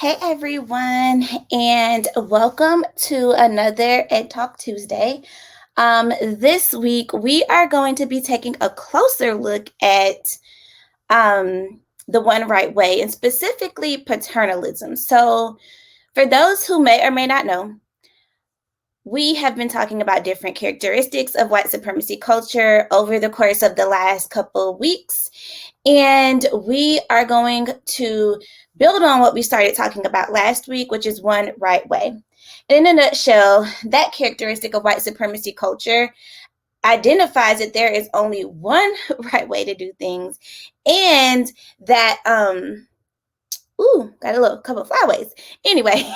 Hey everyone, and welcome to another Ed Talk Tuesday. This week we are going to be taking a closer look at the one right way, and specifically paternalism. So, for those who may or may not know, we have been talking about different characteristics of white supremacy culture over the course of the last couple of weeks. And we are going to build on what we started talking about last week, which is one right way. In a nutshell, that characteristic of white supremacy culture identifies that there is only one right way to do things, and that got a little couple of flyaways. Anyway,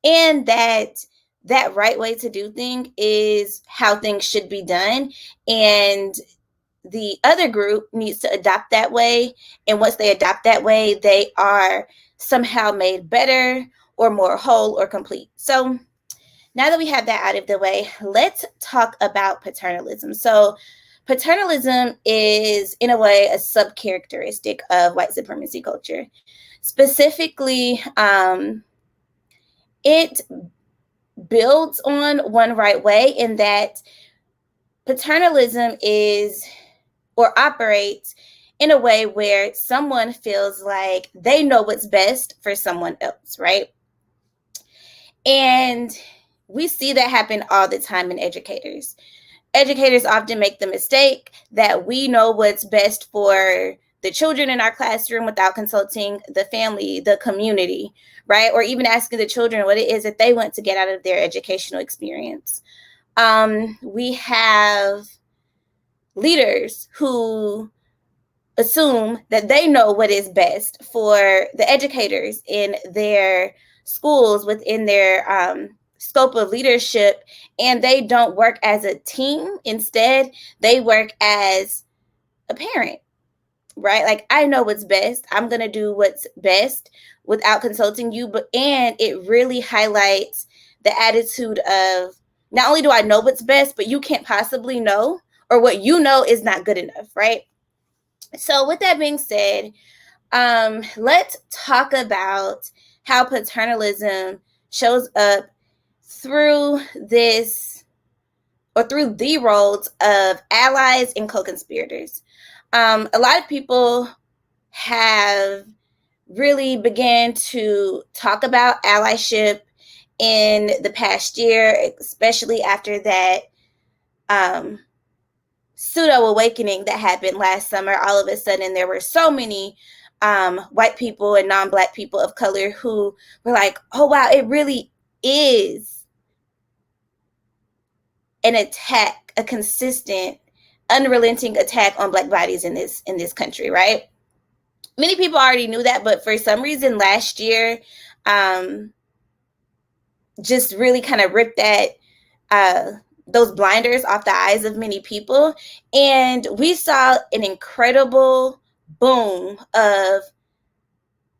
and that right way to do things is how things should be done, and the other group needs to adopt that way. And once they adopt that way, they are somehow made better or more whole or complete. So now that we have that out of the way, let's talk about paternalism. So paternalism is, in a way, a sub-characteristic of white supremacy culture. Specifically, it builds on one right way in that paternalism is or operates in a way where someone feels like they know what's best for someone else, right? And we see that happen all the time in educators. Educators often make the mistake that we know what's best for the children in our classroom without consulting the family, the community, right? Or even asking the children what it is that they want to get out of their educational experience. We have leaders who assume that they know what is best for the educators in their schools within their scope of leadership, and they don't work as a team. Instead, they work as a parent, right? Like, I know what's best. I'm going to do what's best without consulting you. And it really highlights the attitude of, not only do I know what's best, but you can't possibly know, or what you know is not good enough, right? So with that being said, let's talk about how paternalism shows up through this, or through the roles of allies and co-conspirators. A lot of people have really began to talk about allyship in the past year, especially after that pseudo awakening that happened last summer. All of a sudden, there were so many white people and non-Black people of color who were like, oh, wow, it really is an attack, a consistent, unrelenting attack on Black bodies in this country, right? Many people already knew that, but for some reason last year, just really kind of ripped that those blinders off the eyes of many people. And we saw an incredible boom of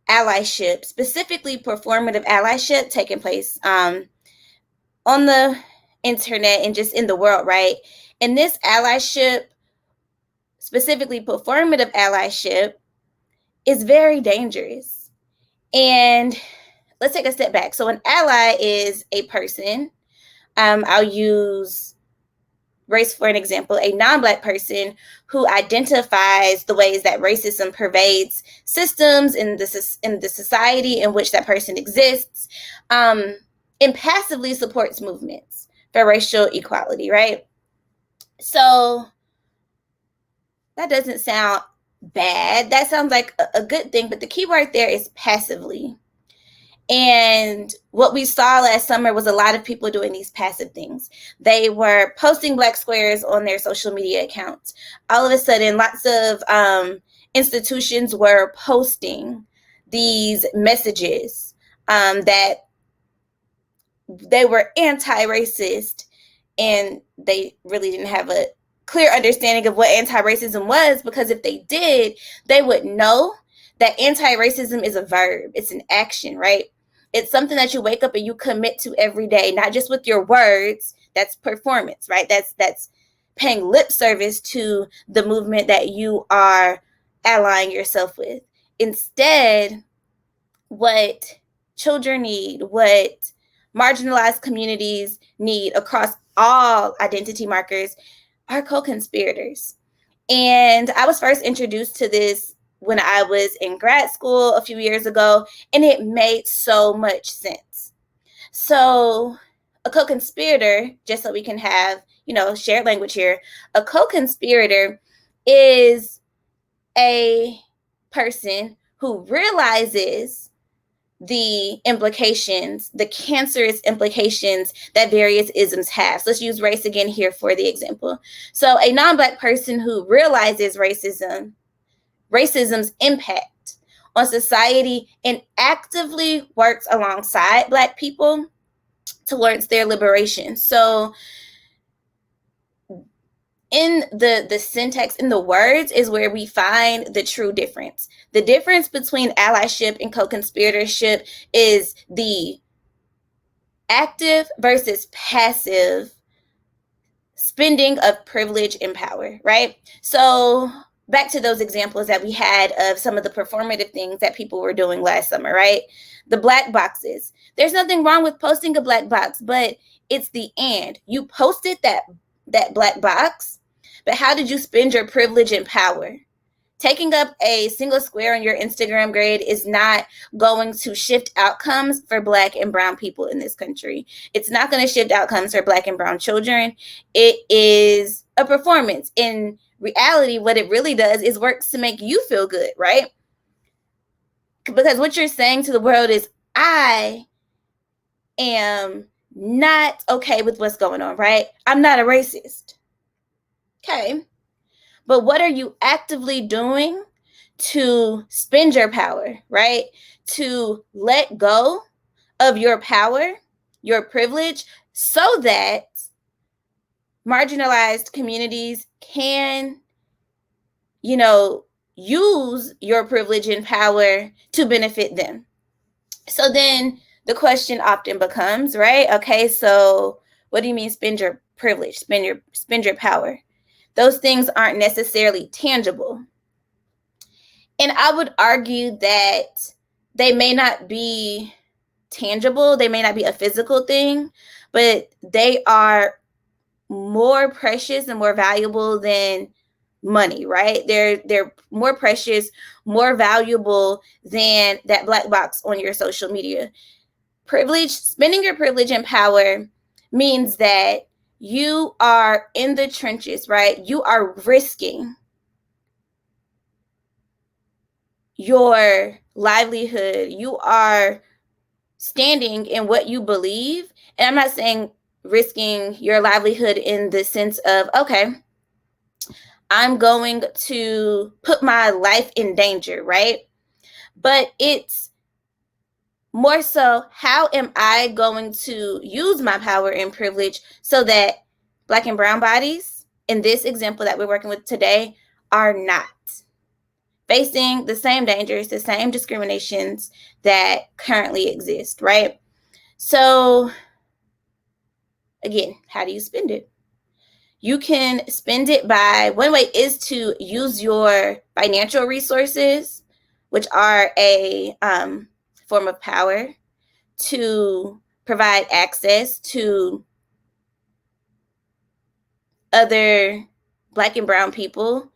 allyship, specifically performative allyship, taking place on the internet and just in the world, right? And this allyship, specifically performative allyship, is very dangerous. And let's take a step back. So an ally is a person. I'll use race for an example, a non-Black person who identifies the ways that racism pervades systems in the society in which that person exists, and passively supports movements for racial equality, right? So that doesn't sound bad. That sounds like a good thing, but the key word there is passively. And what we saw last summer was a lot of people doing these passive things. They were posting Black squares on their social media accounts. All of a sudden, lots of institutions were posting these messages that they were anti-racist, and they really didn't have a clear understanding of what anti-racism was, because if they did, they would know that anti-racism is a verb. It's an action, right? It's something that you wake up and you commit to every day, not just with your words. That's performance, right? That's paying lip service to the movement that you are allying yourself with. Instead, what children need, what marginalized communities need across all identity markers are co-conspirators. And I was first introduced to this when I was in grad school a few years ago, and it made so much sense. So a co-conspirator, just so we can have, shared language here, a co-conspirator is a person who realizes the implications, the cancerous implications that various isms have. So let's use race again here for the example. So a non-Black person who realizes racism's impact on society and actively works alongside Black people towards their liberation. So in the syntax, in the words, is where we find the true difference. The difference between allyship and co-conspiratorship is the active versus passive spending of privilege and power, right? So back to those examples that we had of some of the performative things that people were doing last summer, right? The black boxes. There's nothing wrong with posting a black box, but it's the and. You posted that black box, but how did you spend your privilege and power? Taking up a single square on your Instagram grid is not going to shift outcomes for Black and brown people in this country. It's not going to shift outcomes for Black and brown children. It is a performance. In reality, what it really does is works to make you feel good, right? Because what you're saying to the world is, I am not okay with what's going on, right? I'm not a racist. Okay. But what are you actively doing to spend your power, right? To let go of your power, your privilege, so that marginalized communities can, use your privilege and power to benefit them. So then the question often becomes, right? Okay, so what do you mean spend your privilege, spend your power? Those things aren't necessarily tangible. And I would argue that they may not be tangible, they may not be a physical thing, but they are more precious and more valuable than money, right? They're more precious, more valuable than that black box on your social media. Privilege, spending your privilege and power means that you are in the trenches, right? You are risking your livelihood. You are standing in what you believe. And I'm not saying risking your livelihood in the sense of, okay, I'm going to put my life in danger, right? But it's more so, how am I going to use my power and privilege so that Black and brown bodies, in this example that we're working with today, are not facing the same dangers, the same discriminations that currently exist, right? So again, how do you spend it? You can spend it by, one way is to use your financial resources, which are a form of power, to provide access to other Black and brown people,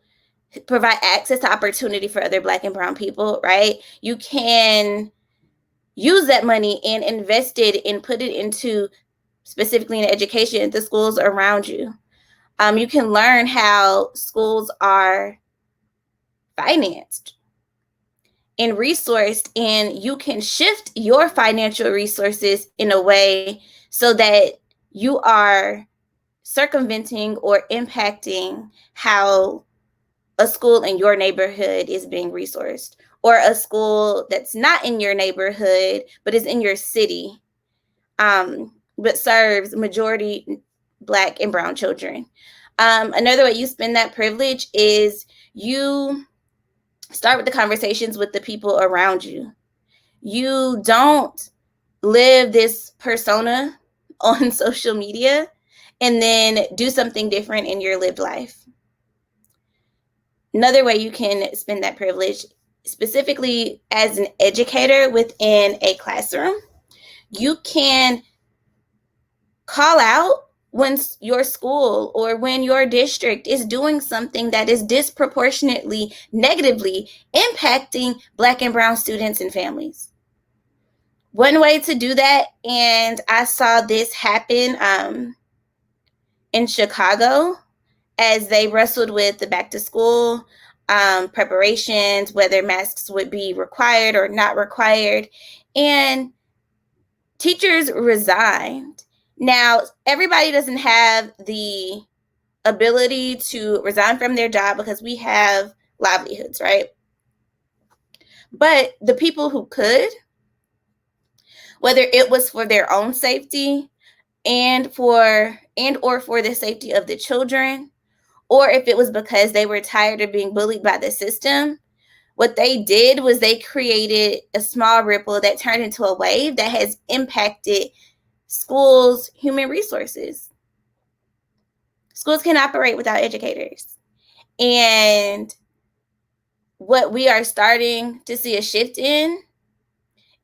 provide access to opportunity for other Black and brown people, right? You can use that money and invest it and put it into, specifically in education, the schools around you. You can learn how schools are financed and resourced, and you can shift your financial resources in a way so that you are circumventing or impacting how a school in your neighborhood is being resourced, or a school that's not in your neighborhood but is in your city, but serves majority Black and brown children. Another way you spend that privilege is you start with the conversations with the people around you. You don't live this persona on social media and then do something different in your lived life. Another way you can spend that privilege specifically as an educator within a classroom, you can call out when your school or when your district is doing something that is disproportionately negatively impacting Black and brown students and families. One way to do that, and I saw this happen in Chicago as they wrestled with the back to school preparations, whether masks would be required or not required, and teachers resigned. Now, everybody doesn't have the ability to resign from their job because we have livelihoods, right? But the people who could, whether it was for their own safety and or for the safety of the children, or if it was because they were tired of being bullied by the system, what they did was they created a small ripple that turned into a wave that has impacted schools' human resources. Schools can operate without educators. And what we are starting to see a shift in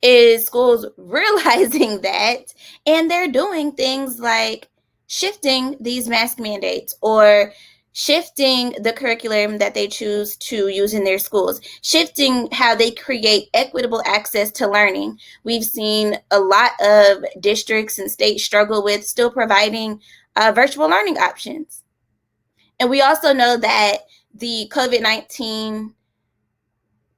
is schools realizing that, and they're doing things like shifting these mask mandates or shifting the curriculum that they choose to use in their schools, shifting how they create equitable access to learning. We've seen a lot of districts and states struggle with still providing virtual learning options. And we also know that the COVID-19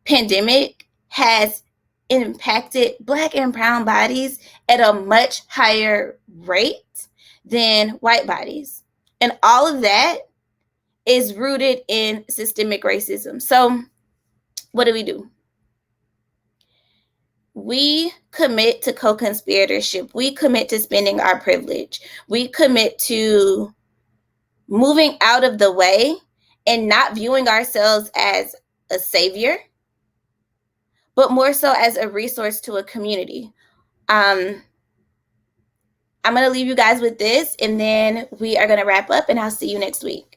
pandemic has impacted Black and brown bodies at a much higher rate than white bodies. And all of that is rooted in systemic racism. So what do? We commit to co-conspiratorship. We commit to spending our privilege. We commit to moving out of the way and not viewing ourselves as a savior, but more so as a resource to a community. I'm going to leave you guys with this, and then we are going to wrap up, and I'll see you next week.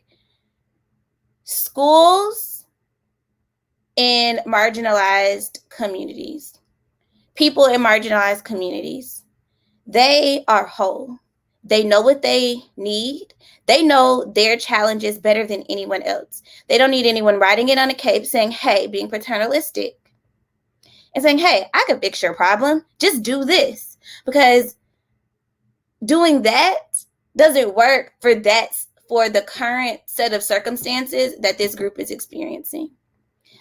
Schools in marginalized communities, people in marginalized communities, they are whole. They know what they need. They know their challenges better than anyone else. They don't need anyone writing it on a cape saying, hey, being paternalistic and saying, hey, I can fix your problem. Just do this. Because doing that doesn't work for the current set of circumstances that this group is experiencing.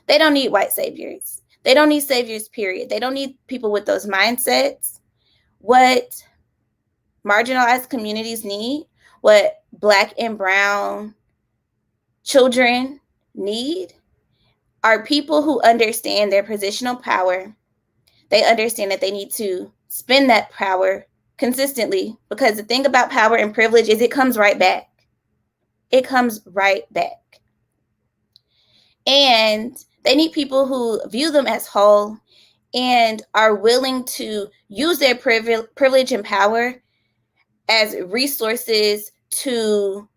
They don't need white saviors. They don't need saviors, period. They don't need people with those mindsets. What marginalized communities need, what Black and brown children need, are people who understand their positional power. They understand that they need to spend that power consistently, because the thing about power and privilege is it comes right back. It comes right back. And they need people who view them as whole and are willing to use their privilege and power as resources to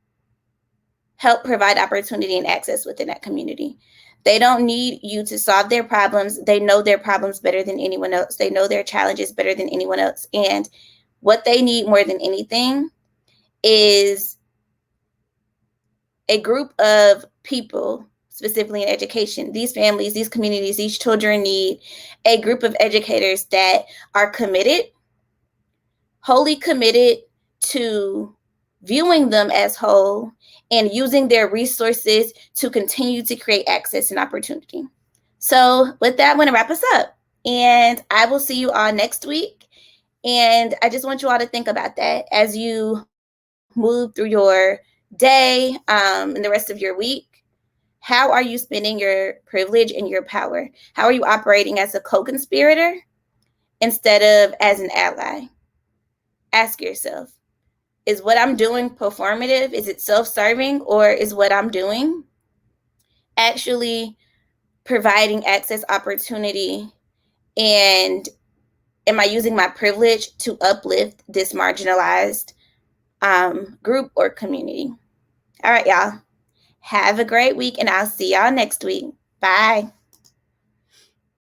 help provide opportunity and access within that community. They don't need you to solve their problems. They know their problems better than anyone else. They know their challenges better than anyone else. And what they need more than anything is a group of people, specifically in education. These families, these communities, these children need a group of educators that are committed, wholly committed to viewing them as whole and using their resources to continue to create access and opportunity. So with that, I'm going to wrap us up, and I will see you all next week. And I just want you all to think about that as you move through your day and the rest of your week. How are you spending your privilege and your power? How are you operating as a co-conspirator instead of as an ally? Ask yourself, is what I'm doing performative? Is it self-serving? Or is what I'm doing actually providing access, opportunity? And am I using my privilege to uplift this marginalized group or community? All right, y'all. Have a great week, and I'll see y'all next week. Bye.